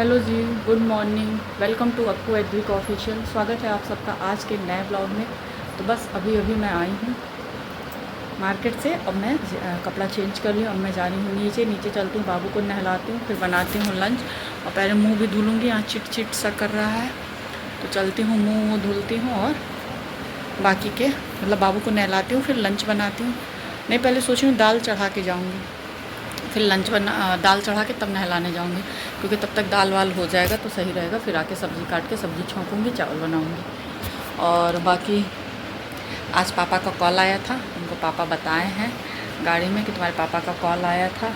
Hello ji, good morning. Welcome to अक्कू एडविक official. स्वागत है आप सबका आज के नए ब्लॉग में। तो बस अभी अभी मैं आई हूँ मार्केट से। अब मैं कपड़ा चेंज कर रही हूँ। अब मैं जा रही हूँ नीचे। नीचे चलती हूँ, बाबू को नहलाती हूँ, फिर बनाती हूँ लंच और पहले मुँह भी धुलूँगी। यहाँ चिट चिट सा कर रहा है तो चलती हूँ, मुँह धुलती हूँ और बाकी के मतलब बाबू को नहलाती हूँ, फिर लंच बनाती हूँ। नहीं, पहले सोच रही हूँ दाल चढ़ा के जाऊँगी, फिर दाल चढ़ा के तब नहलाने जाऊँगी, क्योंकि तब तक दाल वाल हो जाएगा तो सही रहेगा। फिर आके सब्ज़ी काट के सब्ज़ी छौंकूँगी, चावल बनाऊँगी। और बाकी आज पापा का कॉल आया था, उनको पापा बताए हैं गाड़ी में कि तुम्हारे पापा का कॉल आया था,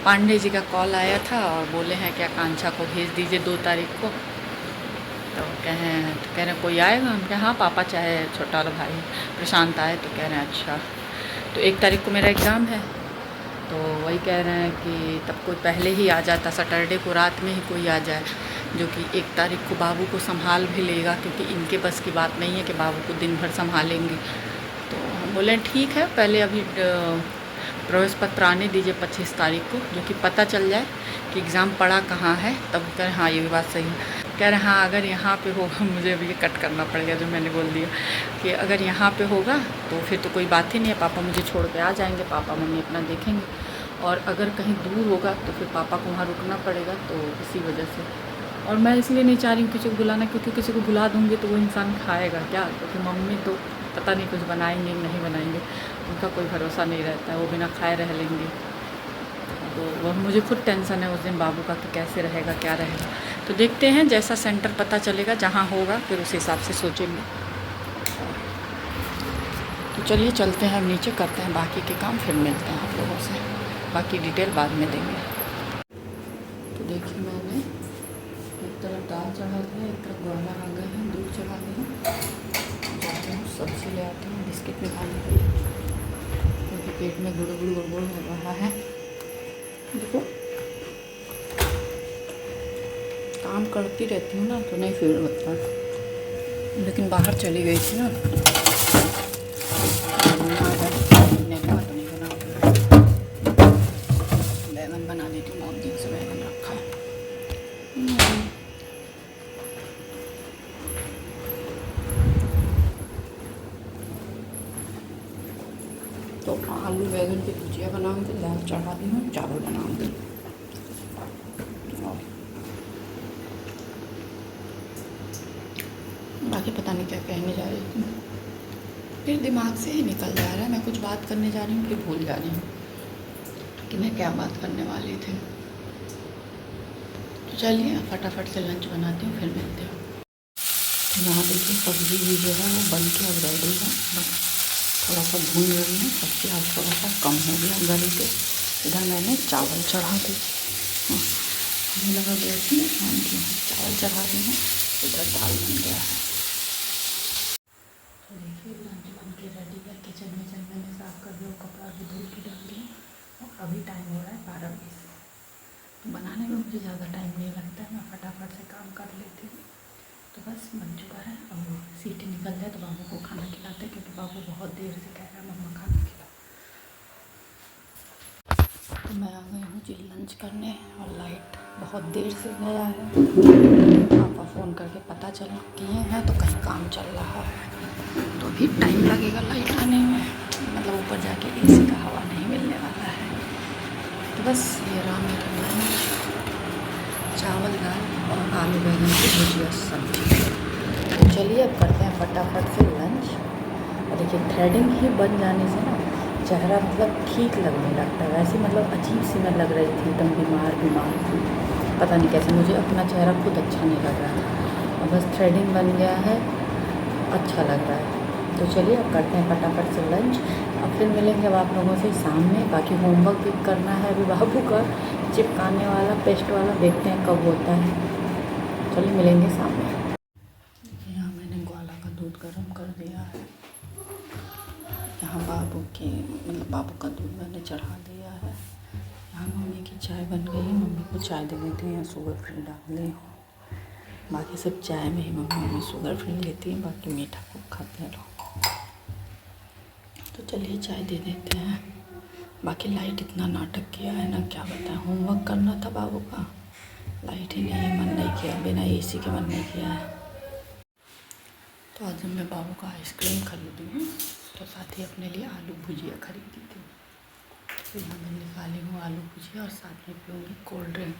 पांडे जी का कॉल आया था और बोले हैं कि आकांक्षा को भेज दीजिए 2 तारीख को। तो कह रहे कोई आएगा? हम कहे हाँ पापा चाहे छोटा वाला भाई प्रशांत आए। तो कह रहे हैं अच्छा। तो 1 तारीख को मेरा एग्ज़ाम है, तो वही कह रहे हैं कि तब कोई पहले ही आ जाता, सैटरडे को रात में ही कोई आ जाए जो कि 1 तारीख को बाबू को संभाल भी लेगा, क्योंकि इनके बस की बात नहीं है कि बाबू को दिन भर संभालेंगे। तो हम बोले ठीक है, पहले अभी प्रवेश पत्र आने दीजिए 25 तारीख को, जो कि पता चल जाए कि एग्ज़ाम पड़ा कहाँ है। तब कह रहे हाँ ये भी बात सही है। कह रहे हाँ अगर यहाँ पे होगा, मुझे अभी ये कट करना पड़ेगा जो मैंने बोल दिया कि अगर यहाँ पे होगा तो फिर तो कोई बात ही नहीं है, पापा मुझे छोड़ के आ जाएंगे, पापा मम्मी अपना देखेंगे। और अगर कहीं दूर होगा तो फिर पापा को वहाँ रुकना पड़ेगा, तो इसी वजह से। और मैं इसलिए नहीं चाह रही हूँ किसी को बुलाना, क्योंकि किसी को बुला दूँगी तो वो इंसान खाएगा क्या, क्योंकि मम्मी तो पता नहीं कुछ बनाएंगे नहीं बनाएंगे, उनका कोई भरोसा नहीं रहता है, वो बिना खाए रह लेंगे। तो वह मुझे खुद टेंशन है उस दिन बाबू का कि कैसे रहेगा क्या रहेगा। तो देखते हैं, जैसा सेंटर पता चलेगा जहाँ होगा फिर उस हिसाब से सोचेंगे। तो चलिए चलते हैं, नीचे करते हैं बाकी के काम, फिर मिलते हैं आप लोगों से, बाकी डिटेल बाद में देंगे। तो देखिए मैंने एक तरफ दाल चढ़ा दी है, एक तरफ ग्वाला आ गए हैं, दूध चढ़ा दी हूँ। जाती हूँ सब्ज़ी ले आती हूँ बिस्किट निकालने के लिए, क्योंकि पेट में गुड़ गुड़ गुड़ गुड़ हो रहा है। देखो काम करती रहती हूँ ना तो नहीं फील होता, लेकिन बाहर चली गई थी ना, बैगन बना देती हूँ, बहुत दिन से बैगन रखा है। तो आलू बैगन की भुजिया बनाऊँगी, दाल चढ़ा दी हूँ, चावल बनाऊँगी। बाकी पता नहीं क्या कहने जा रही थी, फिर दिमाग से ही निकल जा रहा है। मैं कुछ बात करने जा रही हूँ फिर भूल जा रही हूँ कि मैं क्या बात करने वाली थी। तो चलिए फटाफट से लंच बनाती हूँ, फिर मिलते हैं। यहाँ देखिए सब्ज़ी भी जो है वो बन के अब रेडी है, बस थोड़ा सा भून रही है। सब्ज़ी आज थोड़ा सा कम हो गया गली पे। इधर मैंने चावल चढ़ा दी, मुझे लगा गैस में ऑन की चावल चढ़ा रही हूँ, इधर दाल बन गया है। तो देखिए लंच बन के रेडी है। किचन विचन मैंने साफ़ कर दिया, कपड़ा भी धुल के डाल दिया और अभी टाइम हो रहा है 12:20। तो बनाने में मुझे ज़्यादा टाइम नहीं लगता है, मैं फटाफट से काम कर लेती हूँ। तो बस बन चुका है, अब सीटी निकल जाए तो बाबू को खाना खिलाते हैं, क्योंकि बाबू बहुत देर से कह रहा है मम्मा खाना खिलाओ। तो मैं आ गई हूँ जी लंच करने, और लाइट बहुत देर से गया है। पापा फ़ोन करके पता चला किए हैं तो कहीं काम चल रहा है, तो अभी टाइम लगेगा लाइट आने में, मतलब ऊपर जाके एसी का हवा नहीं मिलने वाला है। तो बस ये रहा मेरा लंच, चावल दाल और आलू बैंगन की भुजिया सब्जी। तो चलिए अब करते हैं फटाफट से लंच। और देखिए थ्रेडिंग ही बन जाने से ना चेहरा मतलब ठीक लगने लगता है, वैसे मतलब अजीब सी मैं लग रही थी, एकदम बीमार थी, पता नहीं कैसे, मुझे अपना चेहरा खुद अच्छा नहीं लग रहा था। और बस थ्रेडिंग बन गया है, अच्छा लग रहा है। तो चलिए अब करते हैं फटाफट से लंच, अब फिर मिलेंगे अब आप लोगों से शाम में। बाकी होमवर्क भी करना है अभी बाबू का, चिपकाने वाला पेस्ट वाला, देखते हैं कब होता है। चलिए मिलेंगे शाम में। यहाँ मैंने ग्वाला का दूध गर्म कर दिया है, यहाँ बाबू का दूध मैंने चढ़ा दिया है। यहाँ मम्मी की चाय बन गई है, मम्मी को चाय दे देती हैं, यहाँ शुगर फ्री डाल दी हूँ। बाकी सब चाय में ही मम्मी शुगर फ्री लेती हैं, बाकी मीठा खूब खाते हैं लोग। तो चलिए चाय दे देते हैं। बाकी लाइट इतना नाटक किया है ना, क्या बताएं, होमवर्क करना था बाबू का, लाइट ही नहीं, मन नहीं किया, बिना एसी के मन नहीं किया है। तो आज मैं बाबू का आइसक्रीम खरीदी हूँ, तो साथ ही अपने लिए आलू भुजिया खरीदी थी। तो यहाँ मैं निकाली हूँ आलू भुजिया और साथ में पीऊँगी कोल्ड ड्रिंक।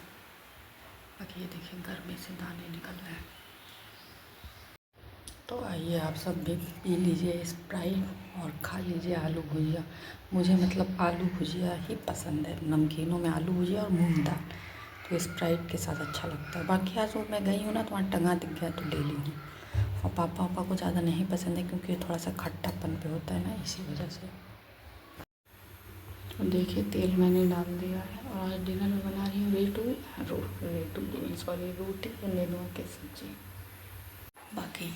बाकी ये देखिए गर्मी से दाने निकल रहे हैं। तो आइए आप सब भी पी लीजिए स्प्राइट और खा लीजिए आलू भुजिया। मुझे मतलब आलू भुजिया ही पसंद है, नमकीनों में आलू भुजिया और मूंग दाल, तो स्प्राइट के साथ अच्छा लगता है। बाकी आज वो मैं गई हूँ ना, तो वहाँ टंगा दिख गया तो ले ली हूँ। और पापा को ज़्यादा नहीं पसंद है क्योंकि थोड़ा सा खट्टापन पे होता है ना, इसी वजह से। तो देखिए तेल मैंने डाल दिया है और आज डिनर में बना रही हूँ रोटी और नेनुआ की सब्जी। बाकी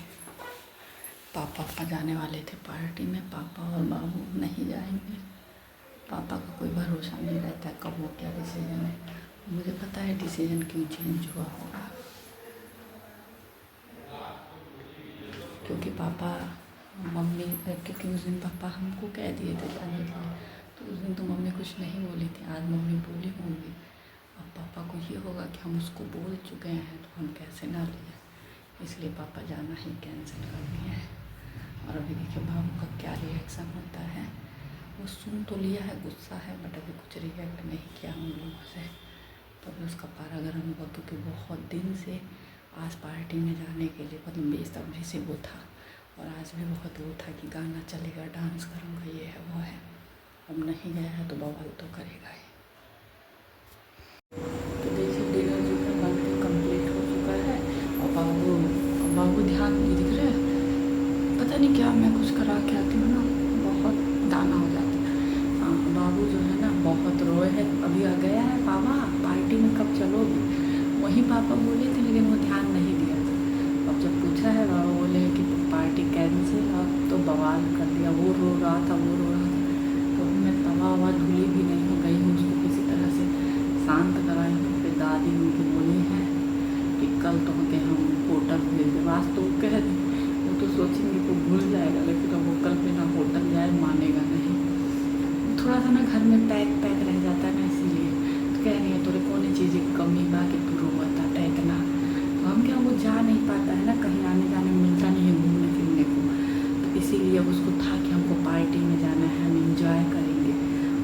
पापा जाने वाले थे पार्टी में, पापा और बाबू नहीं जाएंगे। पापा का कोई भरोसा नहीं रहता है कब वो क्या डिसीजन है। मुझे पता है डिसीजन क्यों चेंज हुआ होगा, क्योंकि पापा मम्मी क्योंकि उस दिन पापा हमको कह दिए थे जाने के लिए, तो उस दिन तो मम्मी कुछ नहीं बोली थी, आज मम्मी बोली होंगी। अब पापा को ये होगा कि हम उसको बोल चुके हैं तो हम कैसे ना लिए, इसलिए पापा जाना ही कैंसिल कर दिए हैं। और अभी देखिए बाबू का क्या रिएक्शन होता है। वो सुन तो लिया है, गुस्सा है, बट अभी कुछ रिएक्ट नहीं किया हम लोगों से। तो अभी उसका पारा गर्म हुआ, क्योंकि बहुत दिन से आज पार्टी में जाने के लिए मतलब बेसब्री से वो था। और आज भी बहुत वो था कि गाना चलेगा, डांस करूँगा, ये है वो है। अब नहीं गया है तो बवाल तो करेगा ही। तो देखिए डिनर जो है बन के कम्प्लीट हो चुका है। और बाबू ध्यान नहीं दिख रहा है, पता नहीं क्या, मैं कुछ करा के आती हूँ ना, बहुत दाना हो जाता है। हाँ, बाबू जो है ना बहुत रोए है। अभी आ गया है पापा पार्टी में कब चलोगे, वहीं पापा बोले थे, लेकिन वो ध्यान नहीं दिया था। अब जब पूछा है बाबा बोले कि पार्टी कैंसिल, अब तो बवाल कर दिया। वो रो रहा था, वो रो रहा था। तो मैं तवा ववा धुली भी नहीं हो गई हूँ, उसको किसी तरह से शांत कराई हूँ। फिर दादी उनकी बोली है कि कल तो के हम होटल भेज दें। आज तो कह दी, वो तो सोचेंगे तो भूल जाएगा, लेकिन अब वो कल पे ना होटल जाए मानेगा नहीं। थोड़ा सा ना घर में पैक रह जाता है ना, इसीलिए तो कह रही है तोरे कौन चीज़ की कमी बा कि तू रोता है इतना। तो हम क्या, वो जा नहीं पाता है ना, कहीं आने जाने में मिलता नहीं है घूमने फिरने को। तो इसीलिए अब उसको था कि हमको पार्टी में जाना है, हम इंजॉय करेंगे,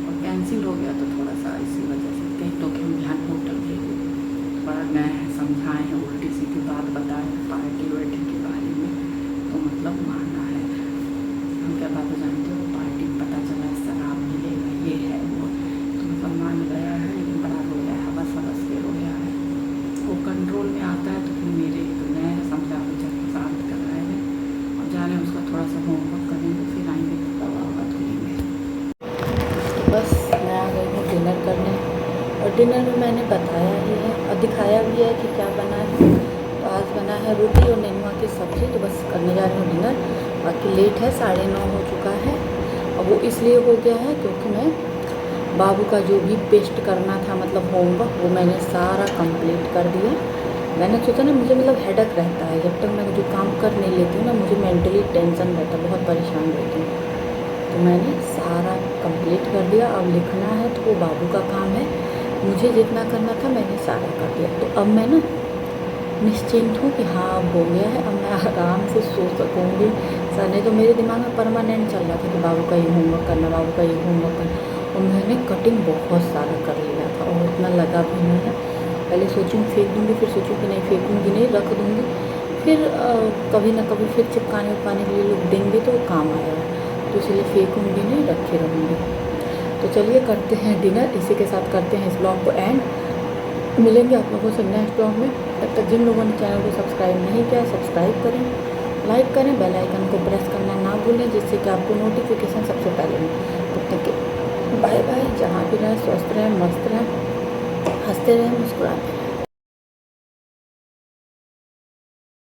और कैंसिल हो गया तो थोड़ा सा इसी वजह से कहीं तो कि हम ध्यान होटल भेजे। तो बड़ा गए हैं, समझाए हैं, उल्टी सीधी बात बताए पार्टी वार्टी के बारे में, तो मतलब माना है। हम क्या बात जानते हो, पार्टी में पता चला शराब मिलेगा, ये है वो, तो मतलब मान गया है, लेकिन बड़ा रोया है, हवस के रोया है। वो कंट्रोल में आता है तो फिर मेरे तो नए समझा बुझा के शांत कर रहे हैं। और जाने उसका थोड़ा सा होमवर्क करेंगे, फिर आएंगे तो दवा धुलेंगे। तो बस मैं आ गई हूँ डिनर करने, और डिनर में मैंने बताया ही है और दिखाया भी है कि क्या बना है। तो आज बना है रोटी और नेनुआ की सब्ज़ी। तो बस करने जा रही हूँ डिनर। बाकी लेट है, 9:30 हो चुका है। और वो इसलिए हो गया है क्योंकि मैं बाबू का जो भी पेस्ट करना था मतलब होमवर्क, वो मैंने सारा कंप्लीट कर दिया। मैंने सोचा ना, मुझे मतलब हेडेक रहता है, जब तक मैं जो काम कर नहीं लेती हूँ ना, मुझे मेंटली टेंशन रहता है, बहुत परेशान रहती हूँ। तो मैंने सारा कंप्लीट कर दिया। अब लिखना है तो वो बाबू का काम है, मुझे जितना करना था मैंने सारा कर दिया। तो अब मैं ना निश्चिंत हूँ कि हाँ अब हो गया है, अब मैं आराम से सो सकूँगी। सर नहीं तो मेरे दिमाग में परमानेंट चल रहा था कि बाबू का ये होमवर्क करना, बाबू का ये होमवर्क करना। और मैंने कटिंग बहुत सारा कर लिया था और उतना लगा भी नहीं है। पहले सोचूँ फेंक दूँगी, फिर सोचूँ कि नहीं फेंकूँगी नहीं, रख दूँगी, फिर कभी ना कभी फिर चिपकाने उपकाने के लिए लोग देंगे तो काम आएगा, तो इसलिए फेंकूँगी नहीं, रखे रहूँगी। तो चलिए करते हैं डिनर, इसी के साथ करते हैं इस ब्लॉग को एंड। मिलेंगे आप लोगों से नेक्स्ट ब्लॉग में। तब तक जिन लोगों ने चैनल को सब्सक्राइब नहीं किया, सब्सक्राइब करें, लाइक करें, बेल आइकन को प्रेस करना ना भूलें, जिससे कि आपको नोटिफिकेशन सबसे पहले मिले। तब तक बाय बाय। जहाँ भी रहें स्वस्थ रहें, मस्त रहें, हंसते रहें, मुस्कुराते रहें।